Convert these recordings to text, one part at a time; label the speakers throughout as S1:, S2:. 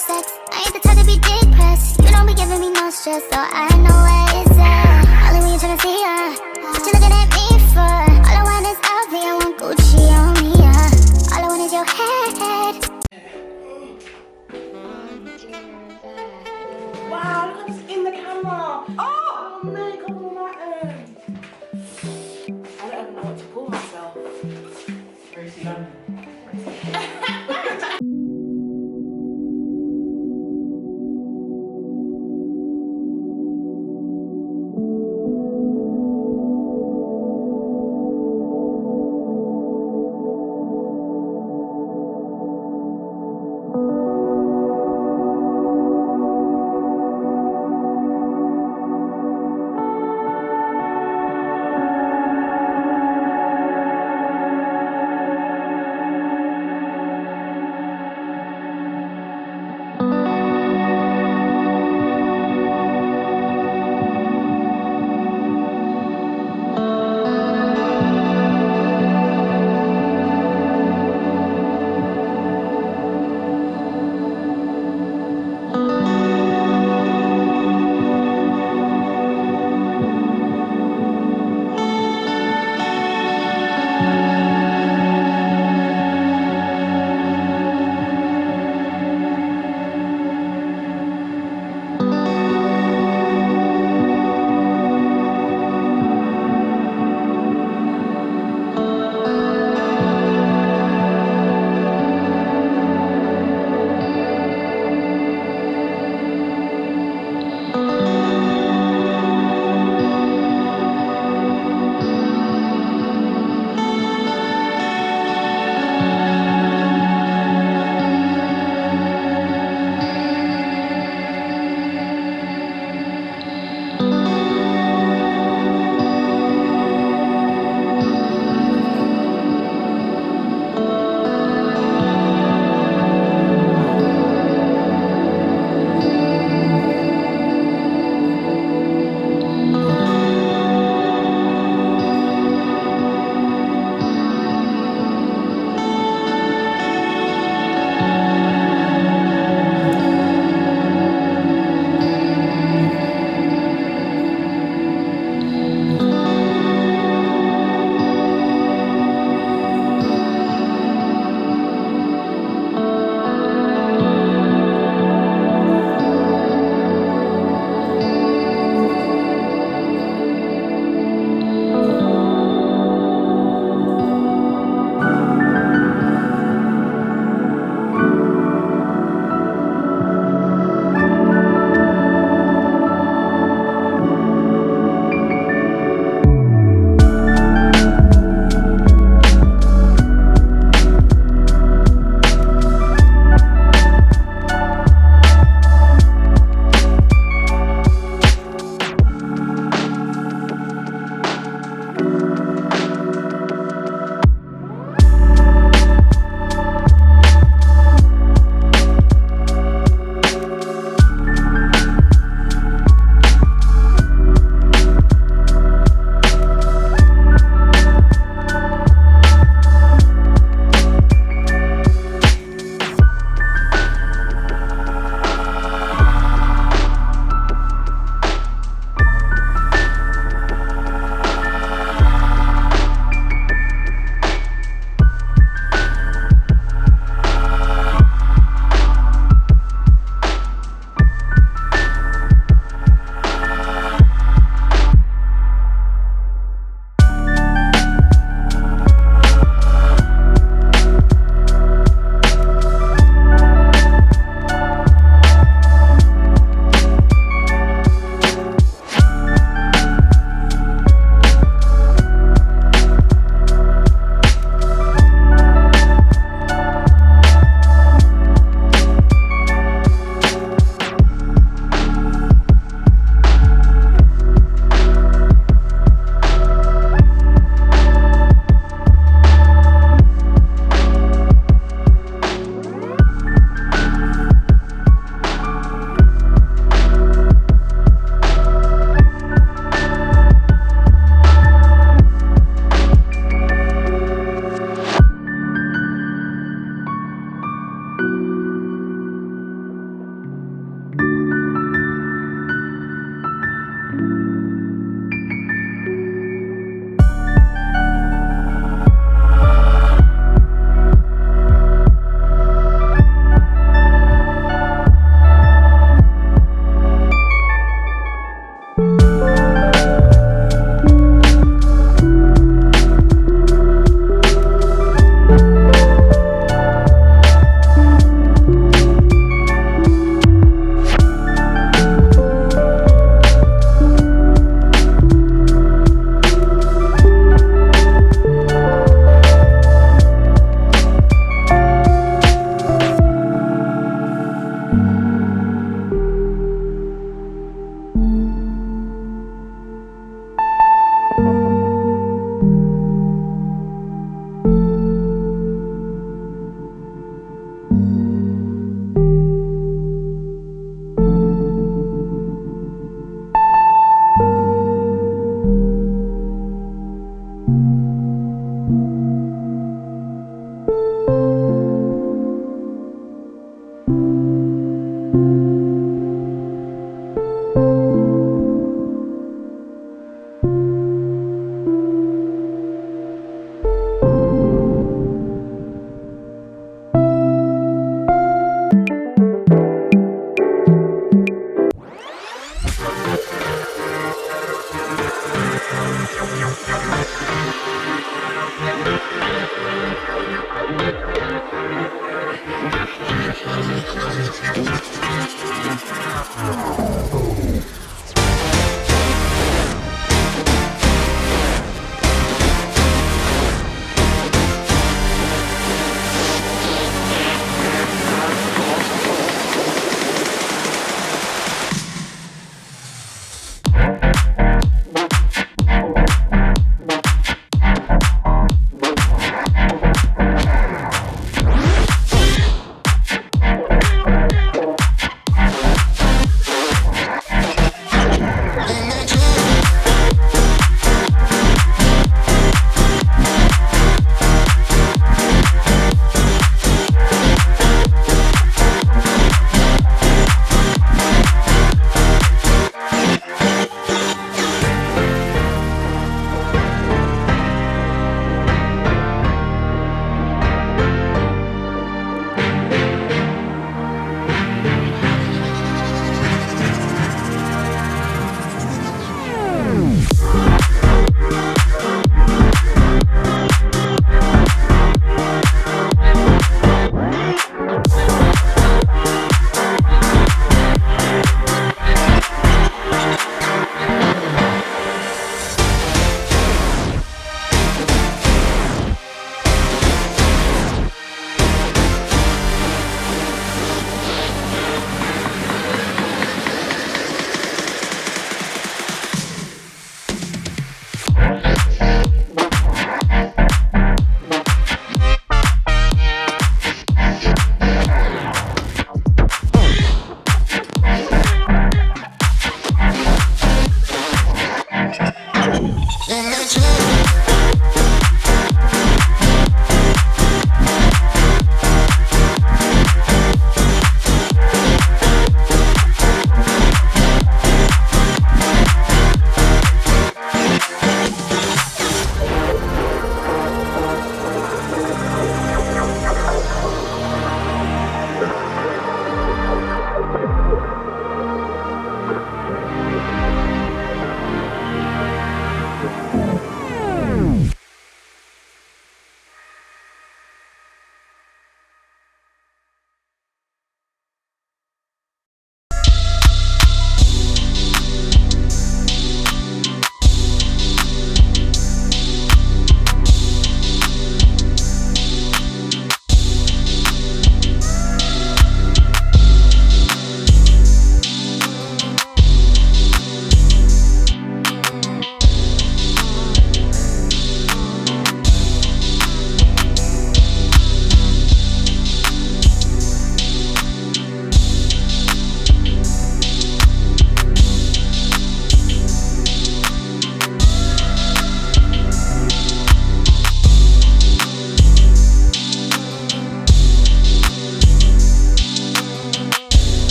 S1: sex. I ain't the type to be depressed. You don't be giving me no stress, so I know where it's at. All when you tryna see ya, what you looking at me for? All I want is LV, I want Gucci on me, yeah. All I want is your head.
S2: Wow, look at this in the camera. Oh man, come on my end. I don't even know what to call myself. Gracie London.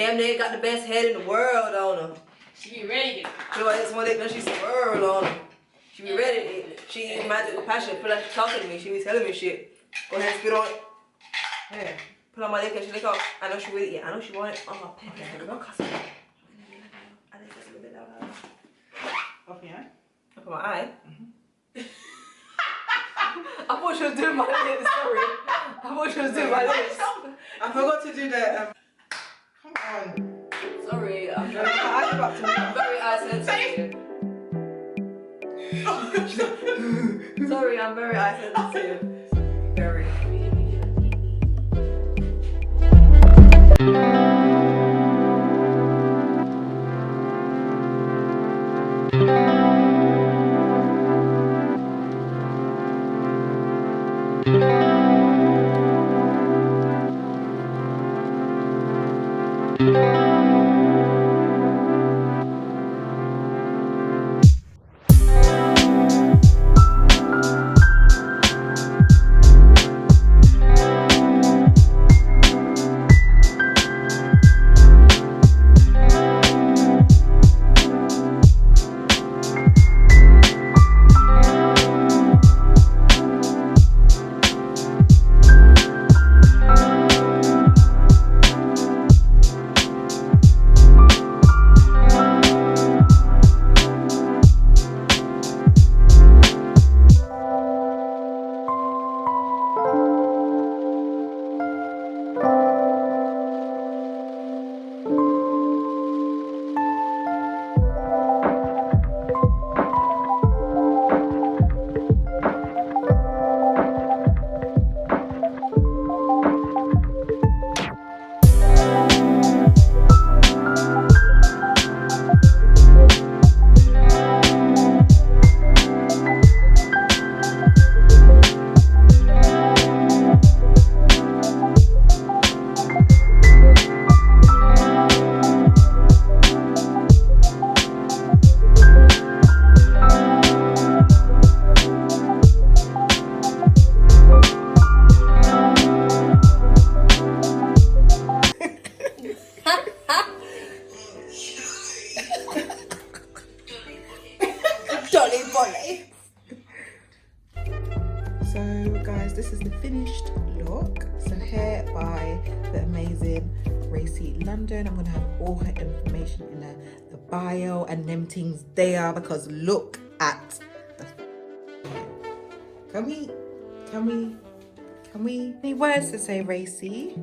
S3: damn near got the best head in the world on her.
S2: She be ready.
S3: You know, it's one day when she swirl on her. She be ready. She magic with passion. Feel like she's talking to me. She be telling me shit. Go ahead and spit on it. Yeah. Put on my leg and she lick out. I know she with it. Yeah, I know she want it. Oh, pet. Okay, go. I think that's a little bit loud.
S2: Off your eye?
S3: Up in my eye. I thought she was doing my lips. Sorry. I thought she was doing my lips.
S2: I forgot to do the. Come on.
S3: Sorry, I'm very eye sensitive. Sorry, I'm very eye sensitive. Very.
S2: So guys, this is the finished look. So hair by the amazing Racy London. I'm gonna have all her information in the bio and them things there, because look at the can we any words to say, Racy?